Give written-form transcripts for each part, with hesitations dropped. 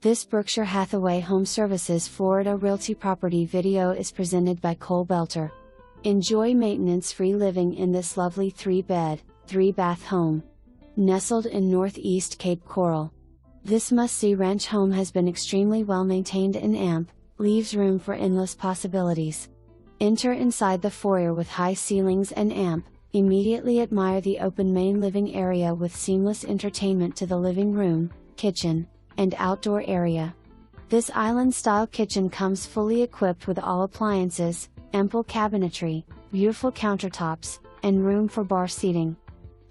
This Berkshire Hathaway HomeServices Florida Realty property video is presented by Cole Belter. Enjoy maintenance-free living in this lovely 3-bed, 3-bath home. Nestled in Northeast Cape Coral. This must-see ranch home has been extremely well maintained and leaves room for endless possibilities. Enter inside the foyer with high ceilings and immediately admire the open main living area with seamless entertainment to the living room, kitchen, and outdoor area. This island-style kitchen comes fully equipped with all appliances, ample cabinetry, beautiful countertops, and room for bar seating.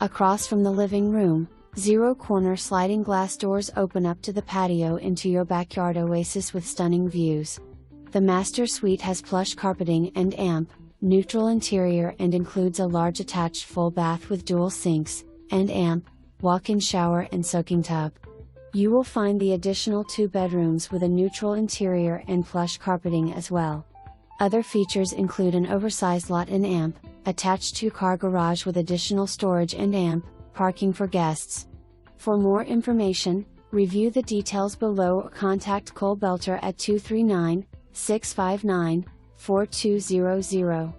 Across from the living room, 0-corner sliding glass doors open up to the patio into your backyard oasis with stunning views. The master suite has plush carpeting and neutral interior and includes a large attached full bath with dual sinks, and walk-in shower and soaking tub. You will find the additional 2 bedrooms with a neutral interior and plush carpeting as well. Other features include an oversized lot and attached 2-car garage with additional storage and parking for guests. For more information, review the details below or contact Cole Belter at 239-659-4200.